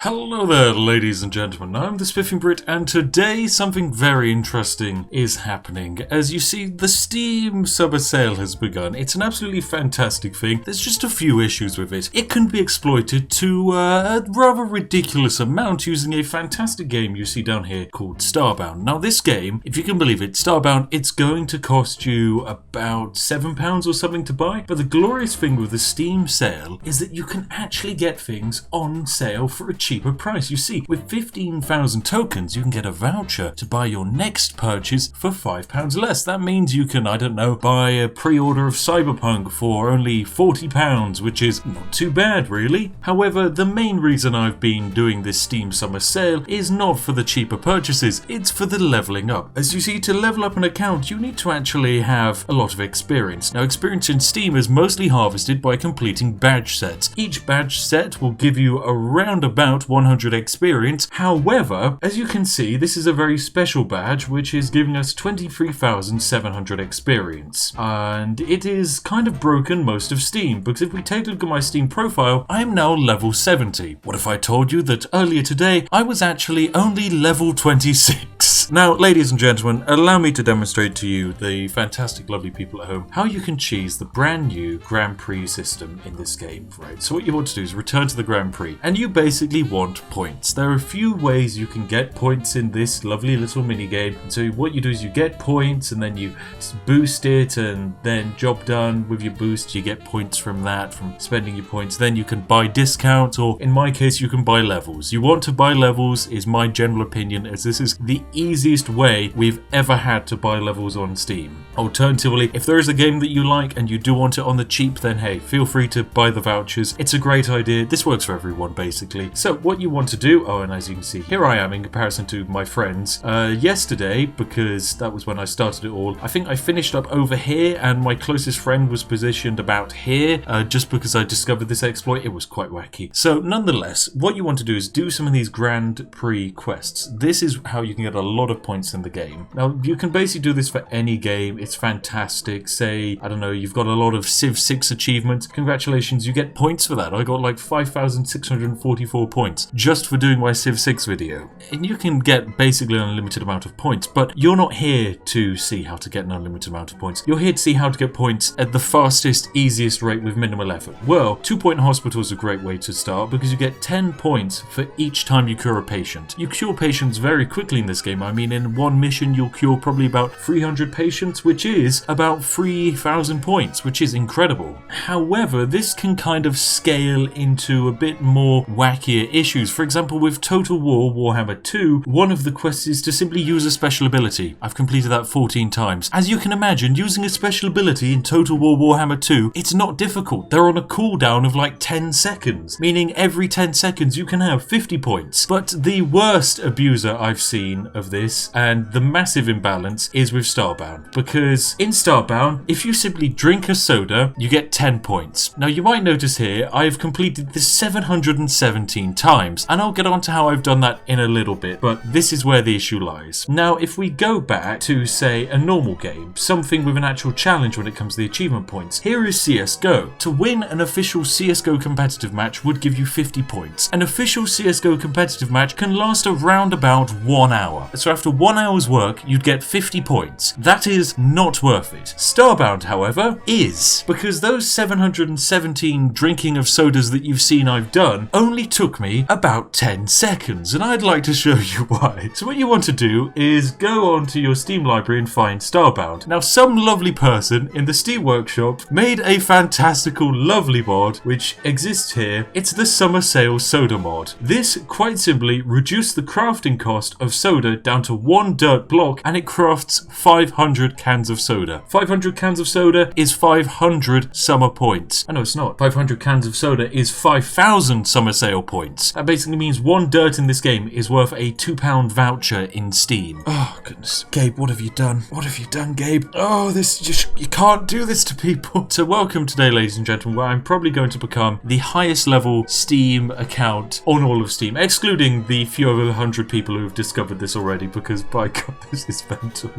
Hello there, ladies and gentlemen. I'm the Spiffing Brit, and today something very interesting is happening. As you see, the Steam Summer Sale has begun. It's an absolutely fantastic thing. There's just a few issues with it. It can be exploited to a rather ridiculous amount using a fantastic game you see down here called Starbound. Now, this game, if you can believe it, Starbound, it's going to cost you about £7 or something to buy. But the glorious thing with the Steam Sale is that you can actually get things on sale for a cheaper price. You see, with 15,000 tokens, you can get a voucher to buy your next purchase for £5 less. That means you can, I don't know, buy a pre-order of Cyberpunk for only £40, which is not too bad, really. However, the main reason I've been doing this Steam Summer Sale is not for the cheaper purchases, it's for the leveling up. As you see, to level up an account, you need to actually have a lot of experience. Now, experience in Steam is mostly harvested by completing badge sets. Each badge set will give you around about 100 experience. However, as you can see, this is a very special badge which is giving us 23,700 experience, and it is kind of broken most of Steam, because if we take a look at my Steam profile, I am now level 70. What if I told you that earlier today I was actually only level 26? Now, ladies and gentlemen, allow me to demonstrate to you, the fantastic lovely people at home, how you can cheese the brand new Grand Prix system in this game. Right, so what you want to do is return to the Grand Prix, and you basically want points. There are a few ways you can get points in this lovely little mini game. So what you do is you get points and then you boost it, and then job done with your boost, you get points from that, from spending your points. Then you can buy discounts, or in my case you can buy levels. You want to buy levels is my general opinion, as this is the easiest way we've ever had to buy levels on Steam. Alternatively, if there is a game that you like and you do want it on the cheap, then hey, feel free to buy the vouchers. It's a great idea. This works for everyone basically. So what you want to do, and as you can see, here I am in comparison to my friends. Yesterday, because that was when I started it all, I think I finished up over here and my closest friend was positioned about here, just because I discovered this exploit. It was quite wacky. So nonetheless, what you want to do is do some of these Grand Prix quests. This is how you can get a lot of points in the game. Now, you can basically do this for any game. It's fantastic. Say, I don't know, you've got a lot of Civ 6 achievements. Congratulations, you get points for that. I got like 5,644 points just for doing my Civ 6 video. And you can get basically an unlimited amount of points, but you're not here to see how to get an unlimited amount of points. You're here to see how to get points at the fastest, easiest rate with minimal effort. Well, 2-point hospital is a great way to start because you get 10 points for each time you cure a patient. You cure patients very quickly in this game. I mean, in one mission you'll cure probably about 300 patients, which is about 3,000 points, which is incredible. However, this can kind of scale into a bit more wackier issues. For example, with Total War Warhammer 2, one of the quests is to simply use a special ability. I've completed that 14 times. As you can imagine, using a special ability in Total War Warhammer 2, it's not difficult. They're on a cooldown of like 10 seconds, meaning every 10 seconds you can have 50 points. But the worst abuser I've seen of this, and the massive imbalance, is with Starbound. Because in Starbound, if you simply drink a soda, you get 10 points. Now, you might notice here, I've completed this 717 times, and I'll get on to how I've done that in a little bit, but this is where the issue lies. Now, if we go back to, say, a normal game, something with an actual challenge when it comes to the achievement points, here is CSGO. To win an official CSGO competitive match would give you 50 points. An official CSGO competitive match can last around about 1 hour. So after 1 hour's work, you'd get 50 points. That is not worth it. Starbound, however, is, because those 717 drinking of sodas that you've seen I've done only took me about 10 seconds, and I'd like to show you why. So what you want to do is go onto your Steam library and find Starbound. Now, some lovely person in the Steam Workshop made a fantastical, lovely mod which exists here. It's the Summer Sale Soda mod. This quite simply reduced the crafting cost of soda down to 1 dirt block, and it crafts 500 cans of soda. 500 cans of soda is 500 summer points. I know it's not. 500 cans of soda is 5,000 Summer Sale points. That basically means 1 dirt in this game is worth a £2 voucher in Steam. Oh, goodness. Gabe, what have you done? What have you done, Gabe? Oh, this just, you can't do this to people. So welcome today, ladies and gentlemen, where I'm probably going to become the highest level Steam account on all of Steam, excluding the few over 100 people who have discovered this already. because by God, this is mental.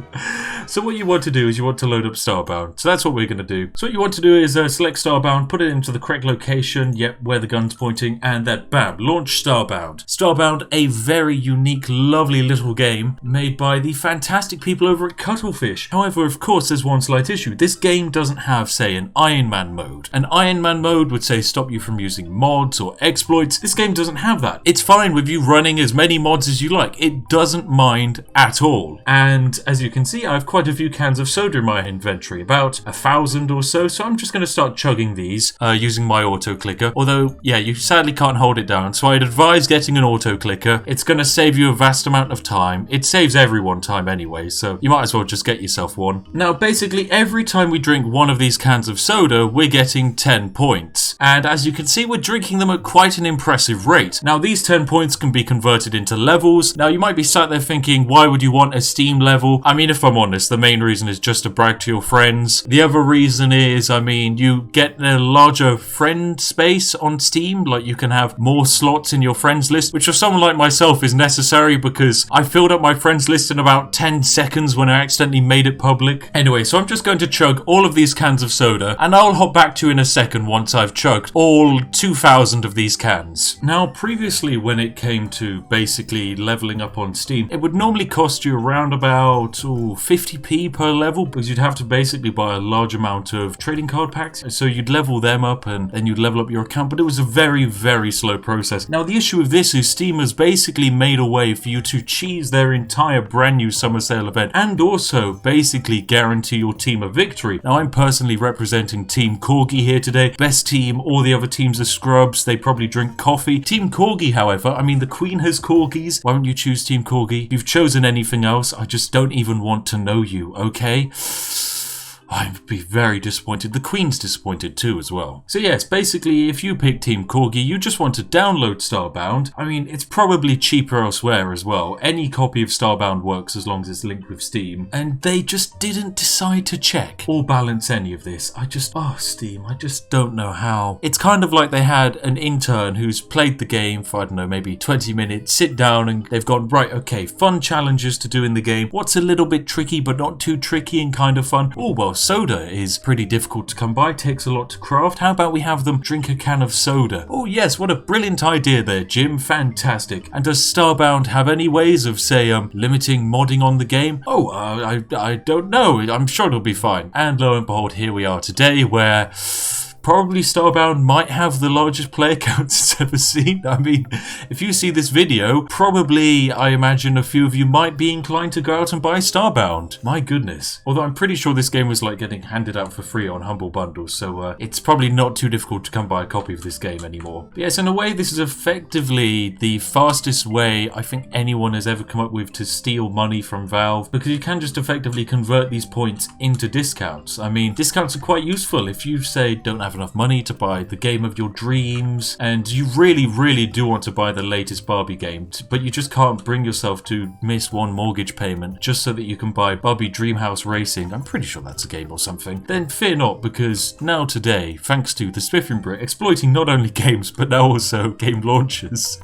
So what you want to do is you want to load up Starbound. So that's what we're going to do. So what you want to do is select Starbound, put it into the correct location, yep, where the gun's pointing, and then bam, launch Starbound. Starbound, a very unique, lovely little game made by the fantastic people over at Cuttlefish. However, of course, there's one slight issue. This game doesn't have, say, an Iron Man mode. An Iron Man mode would say stop you from using mods or exploits. This game doesn't have that. It's fine with you running as many mods as you like. It doesn't mind at all. And as you can see, I have quite a few cans of soda in my inventory, about 1,000 or so. So I'm just going to start chugging these using my auto clicker. Although, yeah, you sadly can't hold it down. So I'd advise getting an auto clicker. It's going to save you a vast amount of time. It saves everyone time anyway, so you might as well just get yourself one. Now, basically, every time we drink one of these cans of soda, we're getting 10 points. And as you can see, we're drinking them at quite an impressive rate. Now, these 10 points can be converted into levels. Now, you might be sat there thinking, why would you want a Steam level? I mean, if I'm honest, the main reason is just to brag to your friends. The other reason is, I mean, you get a larger friend space on Steam. Like, you can have more slots in your friends list, which for someone like myself is necessary because I filled up my friends list in about 10 seconds when I accidentally made it public. Anyway, so I'm just going to chug all of these cans of soda, and I'll hop back to you in a second once I've chugged all 2,000 of these cans. Now, previously, when it came to basically leveling up on Steam, it would normally cost you around about 50p per level, because you'd have to basically buy a large amount of trading card packs. So you'd level them up and then you'd level up your account, but it was a very, very slow process. Now, the issue with this is Steam has basically made a way for you to cheese their entire brand new summer sale event and also basically guarantee your team a victory. Now, I'm personally representing Team Corgi here today. Best team, all the other teams are scrubs. They probably drink coffee. Team Corgi, however, I mean, the Queen has corgis. Why wouldn't you choose Team Corgi? If you've chosen anything else, I just don't even want to know you, okay? I'd be very disappointed. The Queen's disappointed too as well. So yes, basically, if you pick Team Corgi, you just want to download Starbound. I mean, it's probably cheaper elsewhere as well. Any copy of Starbound works as long as it's linked with Steam. And they just didn't decide to check or balance any of this. Steam, I just don't know how. It's kind of like they had an intern who's played the game for, I don't know, maybe 20 minutes, sit down and they've gone, right, okay, fun challenges to do in the game. What's a little bit tricky but not too tricky and kind of fun? Oh, well, soda is pretty difficult to come by, takes a lot to craft. How about we have them drink a can of soda? Oh yes, what a brilliant idea there, Jim. Fantastic. And does Starbound have any ways of, say, limiting modding on the game? Oh, I don't know. I'm sure it'll be fine. And lo and behold, here we are today where probably Starbound might have the largest player count it's ever seen. I mean, if you see this video, probably, I imagine, a few of you might be inclined to go out and buy Starbound. My goodness. Although I'm pretty sure this game was like getting handed out for free on Humble Bundles, so it's probably not too difficult to come by a copy of this game anymore. But yes, in a way, this is effectively the fastest way I think anyone has ever come up with to steal money from Valve, because you can just effectively convert these points into discounts. I mean, discounts are quite useful if you, say, don't have enough money to buy the game of your dreams and you really, really do want to buy the latest Barbie game, but you just can't bring yourself to miss one mortgage payment just so that you can buy Barbie Dreamhouse Racing. I'm pretty sure that's a game or something. Then fear not, because now today, thanks to the Spiffing Brit exploiting not only games but now also game launchers,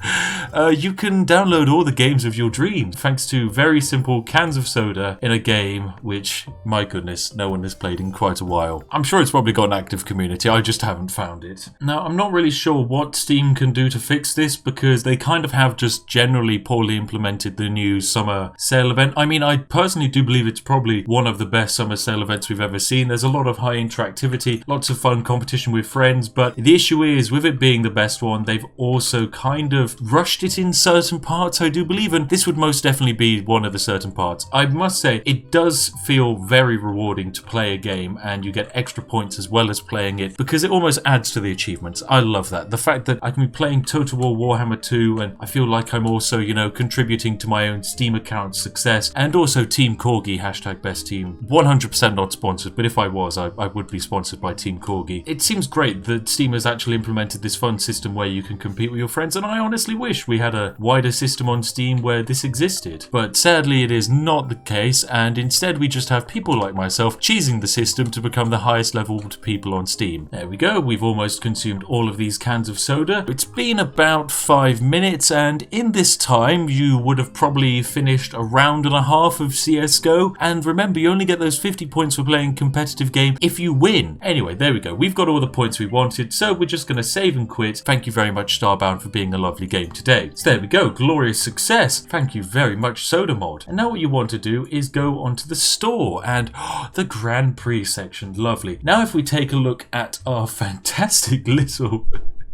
you can download all the games of your dreams thanks to very simple cans of soda in a game which, my goodness, no one has played in quite a while. I'm sure it's probably got an active community. I just haven't found it. Now, I'm not really sure what Steam can do to fix this because they kind of have just generally poorly implemented the new summer sale event. I mean, I personally do believe it's probably one of the best summer sale events we've ever seen. There's a lot of high interactivity, lots of fun competition with friends, but the issue is, with it being the best one, they've also kind of rushed it in certain parts, I do believe, and this would most definitely be one of the certain parts. I must say, it does feel very rewarding to play a game and you get extra points as well as playing it, because it almost adds to the achievements. I love that. The fact that I can be playing Total War Warhammer 2 and I feel like I'm also, you know, contributing to my own Steam account success, and also Team Corgi, hashtag best team. 100% not sponsored, but if I was, I would be sponsored by Team Corgi. It seems great that Steam has actually implemented this fun system where you can compete with your friends, and I honestly wish we had a wider system on Steam where this existed. But sadly, it is not the case, and instead we just have people like myself cheesing the system to become the highest leveled people on Steam. There we go. We've almost consumed all of these cans of soda. It's been about 5 minutes, and in this time you would have probably finished a round and a half of CSGO. And remember, you only get those 50 points for playing competitive game if you win. Anyway, there we go. We've got all the points we wanted, so we're just going to save and quit. Thank you very much, Starbound, for being a lovely game today. So there we go. Glorious success. Thank you very much, Soda Mod. And now what you want to do is go onto the store and the Grand Prix section. Lovely. Now if we take a look at our fantastic little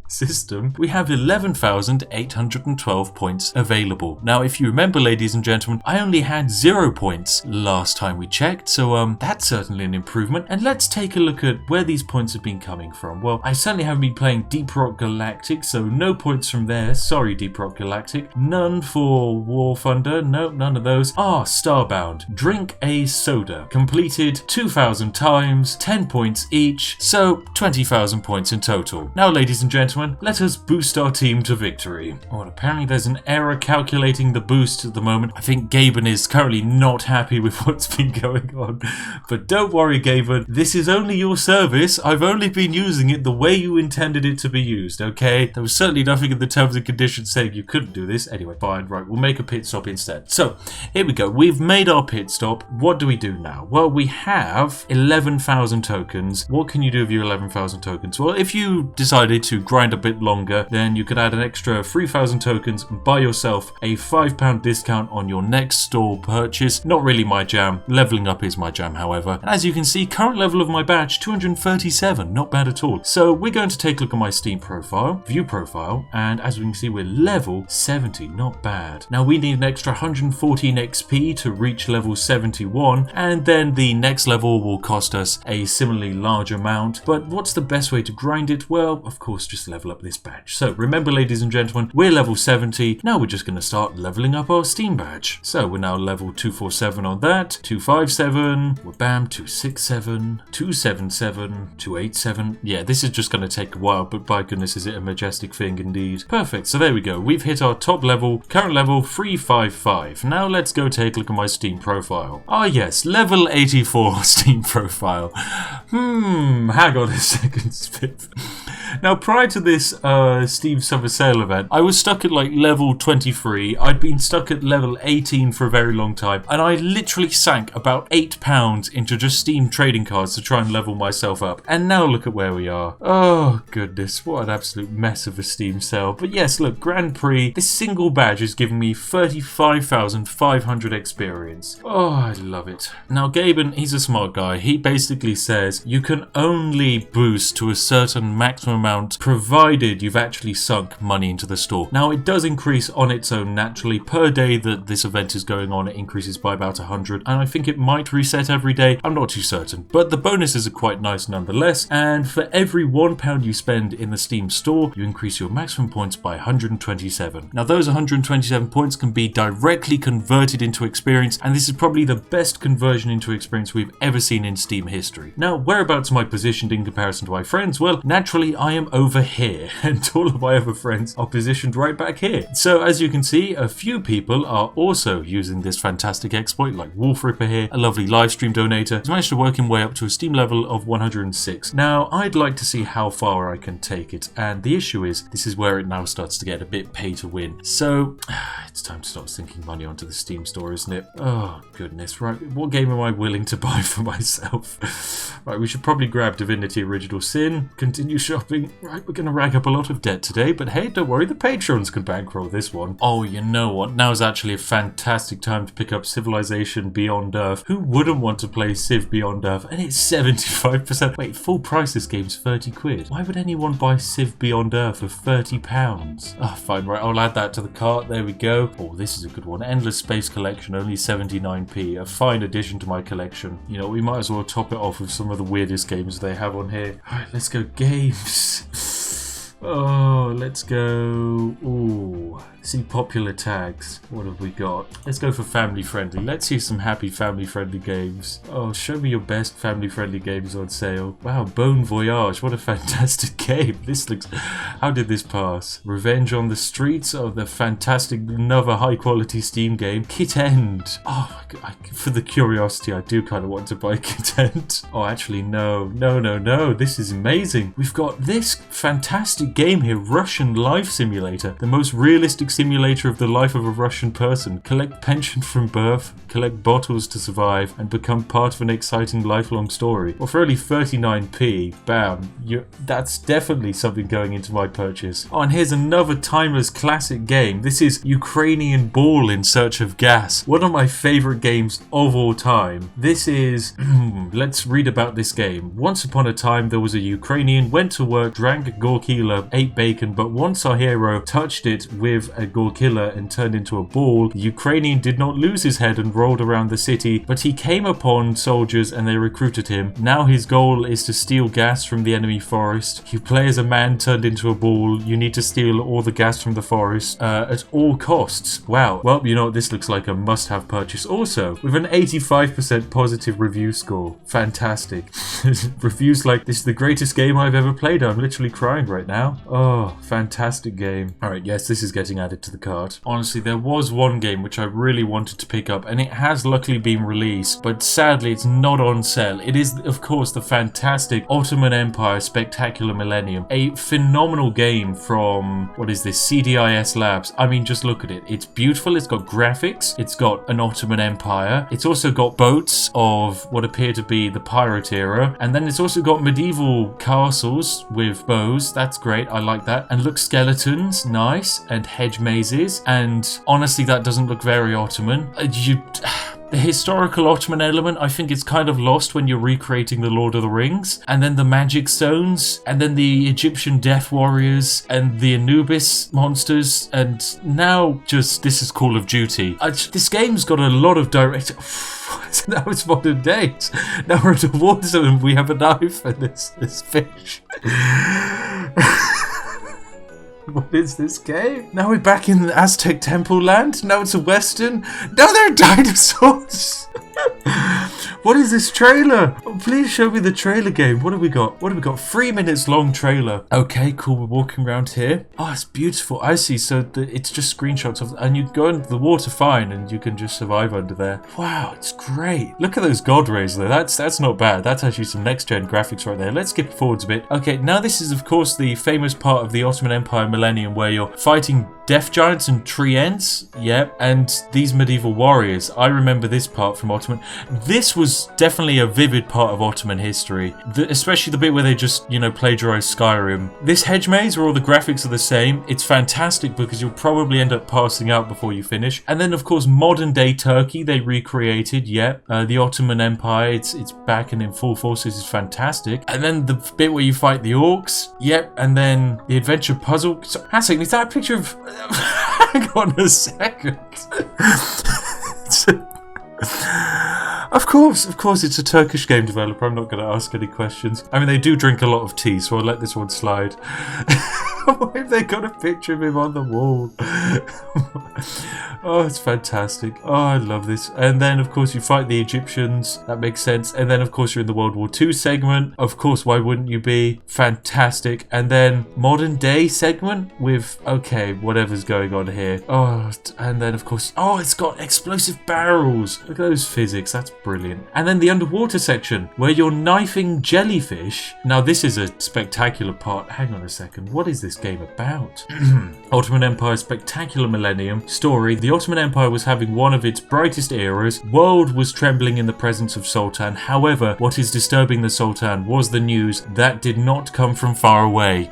system, we have 11,812 points available. Now, if you remember, ladies and gentlemen, I only had 0 points last time we checked, so that's certainly an improvement. And let's take a look at where these points have been coming from. Well, I certainly haven't been playing Deep Rock Galactic, so no points from there. Sorry, Deep Rock Galactic. None for War Thunder. Nope, none of those. Starbound. Drink a soda. Completed 2,000 times, 10 points each, so 20,000 points in total. Now, ladies and gentlemen, let us boost our team to victory. Oh, and apparently there's an error calculating the boost at the moment. I think Gaben is currently not happy with what's been going on. But don't worry, Gaben. This is only your service. I've only been using it the way you intended it to be used, okay? There was certainly nothing in the terms and conditions saying you couldn't do this. Anyway, fine, right, we'll make a pit stop instead. So, here we go. We've made our pit stop. What do we do now? Well, we have 11,000 tokens. What can you do with your 11,000 tokens? Well, if you decided to grind a bit longer, then you could add an extra 3,000 tokens and buy yourself a £5 discount on your next store purchase. Not really my jam. Leveling up is my jam, however. And as you can see, current level of my badge, 237. Not bad at all. So we're going to take a look at my Steam profile, view profile, and as we can see, we're level 70. Not bad. Now we need an extra 114 XP to reach level 71, and then the next level will cost us a similarly large amount. But what's the best way to grind it? Well, of course, just level up this badge. So remember, ladies and gentlemen, we're level 70. Now we're just going to start leveling up our Steam badge. So we're now level 247 on that, 257, we're bam, 267, 277, 287. Yeah, this is just going to take a while, but by goodness, is it a majestic thing indeed. Perfect. So there we go. We've hit our top level, current level 355. Now let's go take a look at my Steam profile. Ah yes, level 84 Steam profile. Hang on a second, Spiff. Now, prior to this Steam Summer Sale event, I was stuck at like level 23. I'd been stuck at level 18 for a very long time, and I literally sank about £8 into just Steam trading cards to try and level myself up. And now look at where we are. Oh, goodness, what an absolute mess of a Steam sale. But yes, look, Grand Prix, this single badge is giving me 35,500 experience. Oh, I love it. Now, Gaben, he's a smart guy. He basically says you can only boost to a certain maximum amount provided you've actually sunk money into the store. Now it does increase on its own naturally. Per day that this event is going on, it increases by about 100, and I think it might reset every day. I'm not too certain, but the bonuses are quite nice nonetheless. And for every £1 you spend in the Steam store, you increase your maximum points by 127. Now those 127 points can be directly converted into experience, and this is probably the best conversion into experience we've ever seen in Steam history. Now, whereabouts am I positioned in comparison to my friends? Well, naturally I am over here, and all of my other friends are positioned right back here. So as you can see, a few people are also using this fantastic exploit, like Wolf Ripper here, a lovely live stream donator, who's managed to work his way up to a Steam level of 106. Now, I'd like to see how far I can take it, and the issue is, this is where it now starts to get a bit pay to win. So, it's time to start sinking money onto the Steam store, isn't it? Oh, goodness, right, what game am I willing to buy for myself? Right, we should probably grab Divinity Original Sin, continue shopping. Right, we're going to rack up a lot of debt today, but hey, don't worry, the patrons can bankroll this one. Oh, you know what? Now is actually a fantastic time to pick up Civilization Beyond Earth. Who wouldn't want to play Civ Beyond Earth? And it's 75%. Wait, full price this game's 30 quid. Why would anyone buy Civ Beyond Earth for £30? Oh, fine, right, I'll add that to the cart. There we go. Oh, this is a good one. Endless Space Collection, only 79p. A fine addition to my collection. You know, we might as well top it off with some of the weirdest games they have on here. Alright, let's go games. Oh, let's go. Ooh, See popular tags. What have we got? Let's go for family friendly. Let's see some happy family friendly games. Oh, show me your best family friendly games on sale. Wow, Bone Voyage. What a fantastic game. This looks... How did this pass? Revenge on the Streets. Oh, the fantastic, another high quality Steam game. Kit End. Oh my god. For the curiosity, I do kind of want to buy Kit End. Oh, actually, no. This is amazing. We've got this fantastic game here, Russian Life Simulator. The most realistic simulator of the life of a Russian person. Collect pension from birth, collect bottles to survive, and become part of an exciting lifelong story. Well, for only 39p, bam, that's definitely something going into my purchase. Oh, and here's another timeless classic game. This is Ukrainian Ball in Search of Gas. One of my favorite games of all time. This is... let's read about this game. Once upon a time, there was a Ukrainian, went to work, drank a gorkila, ate bacon, but once our hero touched it with a gorkila and turned into a ball, the Ukrainian did not lose his head and rolled around the city, but he came upon soldiers and they recruited him. Now his goal is to steal gas from the enemy forest. You play as a man turned into a ball. You need to steal all the gas from the forest at all costs. Wow. Well, you know what? This looks like a must-have purchase also, with an 85% positive review score. Fantastic. Reviews like, this is the greatest game I've ever played. I'm literally crying right now. Oh, fantastic game. Alright, yes, this is getting added to the cart. Honestly, there was one game which I really wanted to pick up, and it has luckily been released, but sadly it's not on sale. It is, of course, the fantastic Ottoman Empire Spectacular Millennium. A phenomenal game from, what is this, CDIS Labs. I mean, just look at it. It's beautiful, it's got graphics, it's got an Ottoman Empire, it's also got boats of what appear to be the pirate era, and then it's also got medieval castles with bows. That's great, I like that. And look, skeletons, nice, and hedge mazes, and honestly that doesn't look very Ottoman. The historical Ottoman element, I think it's kind of lost when you're recreating the Lord of the Rings. And then the magic stones, and then the Egyptian death warriors, and the Anubis monsters, and now just, this is Call of Duty. This game's got a lot of direct... Now it's modern days. Now we're at a war zone and we have a knife and this fish. What is this game? Now we're back in the Aztec temple land? Now it's a western? Now there are dinosaurs! What is this trailer? Oh, please show me the trailer game. What have we got? 3 minutes long trailer. Okay, cool. We're walking around here. Oh, it's beautiful. I see. So it's just screenshots of, and you go into the water fine and you can just survive under there. Wow, it's great. Look at those god rays there. That's not bad. That's actually some next gen graphics right there. Let's skip forwards a bit. Okay, now this is of course the famous part of the Ottoman Empire Millennium where you're fighting death giants and tree ents. Yep, and these medieval warriors. I remember this part from Ottoman. This was definitely a vivid part of Ottoman history, especially the bit where they just, plagiarize Skyrim. This hedge maze where all the graphics are the same, it's fantastic because you'll probably end up passing out before you finish. And then of course modern day Turkey they recreated. The Ottoman Empire, it's back and in full force. This is fantastic. And then the bit where you fight the orcs. Yep, and then the adventure puzzle. So, is that a picture of... Hang on a second. Of course, it's a Turkish game developer. I'm not going to ask any questions. I mean, they do drink a lot of tea, so I'll let this one slide. Why have they got a picture of him on the wall? Oh, it's fantastic. Oh, I love this. And then, of course, you fight the Egyptians. That makes sense. And then, of course, you're in the World War II segment. Of course, why wouldn't you be? Fantastic. And then modern day segment with, okay, whatever's going on here. Oh, and then, of course, it's got explosive barrels. Look at those physics. That's brilliant. And then the underwater section where you're knifing jellyfish. Now, this is a spectacular part. Hang on a second. What is this game about? Ottoman Empire Spectacular Millennium story. The Ottoman Empire was having one of its brightest eras. World was trembling in the presence of Sultan. However, what is disturbing the Sultan was the news that did not come from far away.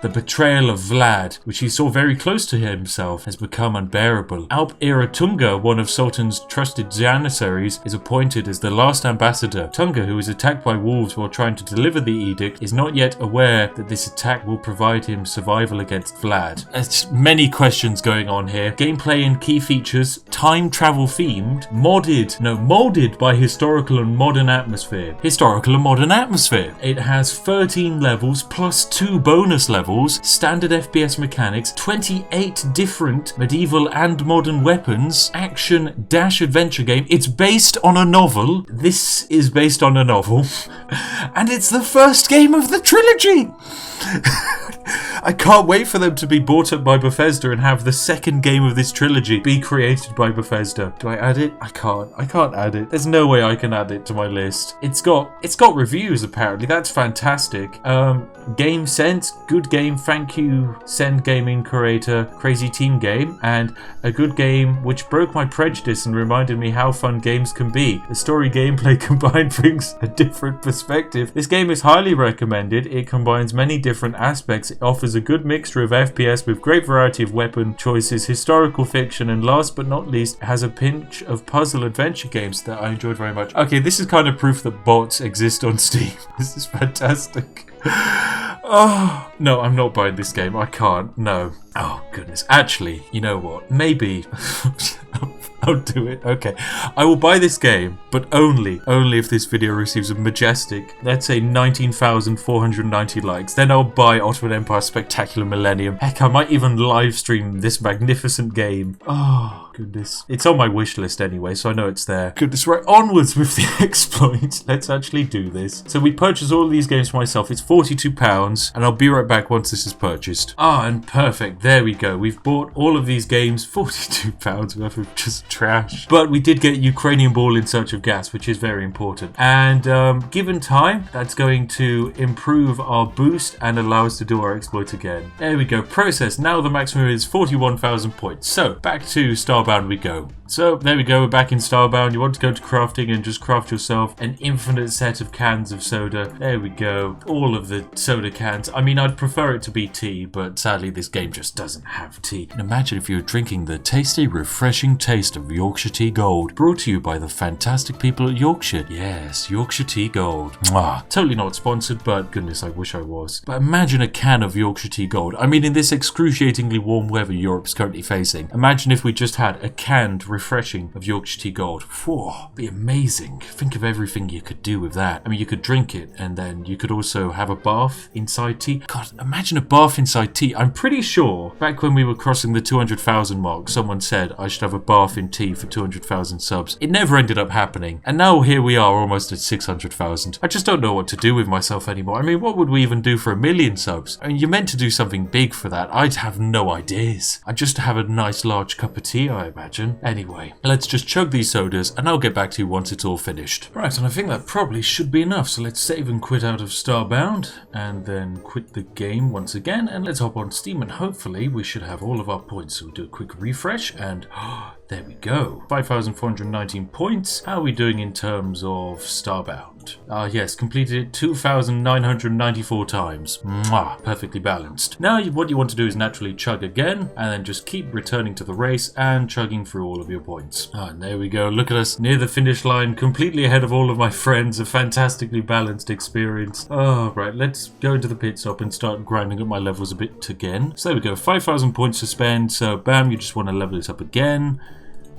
The betrayal of Vlad, which he saw very close to himself, has become unbearable. Alp Iratunga, one of Sultan's trusted janissaries, is appointed as the last ambassador. Tunga, who is attacked by wolves while trying to deliver the edict, is not yet aware that this attack will provide him survival against Vlad. There's many questions going on here. Gameplay and key features, time travel themed, molded by historical and modern atmosphere. Historical and modern atmosphere. It has 13 levels plus 2 bonus levels. levels, standard FPS mechanics, 28 different medieval and modern weapons, action dash adventure game. It's based on a novel. This is based on a novel. And it's the first game of the trilogy. I can't wait for them to be bought up by Bethesda and have the second game of this trilogy be created by Bethesda. Do I add it? I can't add it. There's no way I can add it to my list. It's got reviews apparently. That's fantastic. Game Sense, good game, thank you, Send Gaming creator, Crazy Team Game, and a good game which broke my prejudice and reminded me how fun games can be. The story gameplay combined brings a different perspective. This game is highly recommended. It combines many different aspects. It offers a good mixture of FPS with great variety of weapon choices, historical fiction, and last but not least, it has a pinch of puzzle adventure games that I enjoyed very much. Okay, this is kind of proof that bots exist on Steam. This is fantastic. Oh, no, I'm not buying this game. I can't. No. Oh, goodness. Actually, you know what? Maybe I'll do it. Okay. I will buy this game, but only if this video receives a majestic, let's say 19,490 likes. Then I'll buy Ottoman Empire Spectacular Millennium. Heck, I might even live stream this magnificent game. Oh, goodness. It's on my wish list anyway, so I know it's there. Goodness, right, onwards with the exploits. Let's actually do this. So we purchased all of these games for myself. It's £42, and I'll be right back once this is purchased. Ah, and perfect. There we go. We've bought all of these games, £42 worth of just trash. But we did get Ukrainian Ball in Search of Gas, which is very important. And given time, that's going to improve our boost and allow us to do our exploit again. There we go. Process. Now the maximum is 41,000 points. So back to Starbound we go. So there we go, we're back in Starbound. You want to go to crafting and just craft yourself an infinite set of cans of soda. There we go, all of the soda cans. I mean, I'd prefer it to be tea, but sadly this game just doesn't have tea. And imagine if you were drinking the tasty, refreshing taste of Yorkshire Tea Gold, brought to you by the fantastic people at Yorkshire. Yes, Yorkshire Tea Gold. Mwah. Totally not sponsored, but goodness, I wish I was. But imagine a can of Yorkshire Tea Gold. I mean, in this excruciatingly warm weather Europe's currently facing, imagine if we just had a canned refreshing of Yorkshire Tea Gold. Whoa, be amazing. Think of everything you could do with that. I mean, you could drink it and then you could also have a bath inside tea. God, imagine a bath inside tea. I'm pretty sure back when we were crossing the 200,000 mark, someone said I should have a bath in tea for 200,000 subs. It never ended up happening. And now here we are almost at 600,000. I just don't know what to do with myself anymore. I mean, what would we even do for 1 million subs? I mean, you're meant to do something big for that. I'd have no ideas. I'd just have a nice large cup of tea, I imagine. Anyway, let's just chug these sodas and I'll get back to you once it's all finished. Right, and I think that probably should be enough. So let's save and quit out of Starbound and then quit the game once again. And let's hop on Steam and hopefully we should have all of our points. So we'll do a quick refresh and there we go. 5,419 points. How are we doing in terms of Starbound? Yes, completed it 2,994 times. Mwah, perfectly balanced. Now what you want to do is naturally chug again and then just keep returning to the race and chugging through all of your points. And there we go. Look at us near the finish line, completely ahead of all of my friends. A fantastically balanced experience. Oh, right. Let's go into the pit stop and start grinding up my levels a bit again. So there we go. 5,000 points to spend. So bam, you just want to level it up again.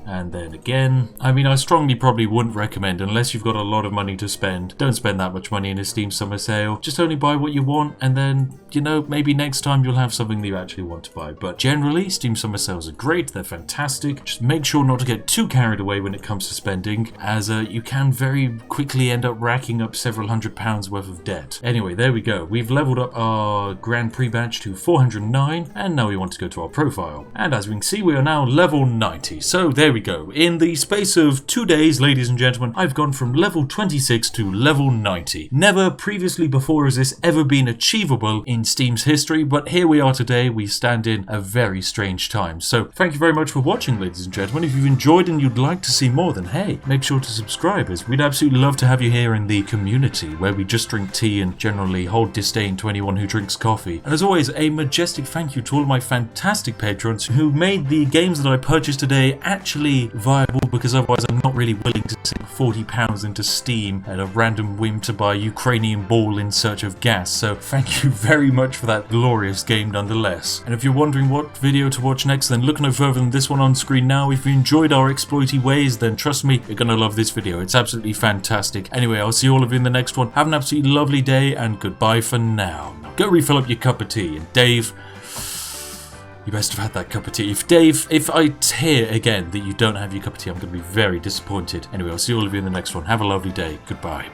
And then again, I mean, I strongly probably wouldn't recommend, unless you've got a lot of money to spend, don't spend that much money in a Steam summer sale. Just only buy what you want, and then, you know, maybe next time you'll have something that you actually want to buy. But generally, Steam summer sales are great, they're fantastic. Just make sure not to get too carried away when it comes to spending, as you can very quickly end up racking up several £100 worth of debt. Anyway, there we go. We've leveled up our Grand Prix badge to 409, and now we want to go to our profile. And as we can see, we are now level 90. So there we go. In the space of 2 days, ladies and gentlemen, I've gone from level 26 to level 90. Never previously before has this ever been achievable in Steam's history, but here we are today. We stand in a very strange time. So thank you very much for watching, ladies and gentlemen. If you've enjoyed and you'd like to see more, then hey, make sure to subscribe, as we'd absolutely love to have you here in the community, where we just drink tea and generally hold disdain to anyone who drinks coffee. And as always, a majestic thank you to all of my fantastic patrons who made the games that I purchased today actually viable, because otherwise I'm not really willing to sink £40 into Steam at a random whim to buy Ukrainian Ball in Search of Gas. So thank you very much for that glorious game nonetheless. And if you're wondering what video to watch next, then look no further than this one on screen now. If you enjoyed our exploity ways, then trust me, you're gonna love this video. It's absolutely fantastic. Anyway, I'll see all of you in the next one. Have an absolutely lovely day and goodbye for now. go refill up your cup of tea. And Dave, you best have had that cup of tea. If I hear again that you don't have your cup of tea, I'm going to be very disappointed. Anyway, I'll see all of you in the next one. Have a lovely day. Goodbye.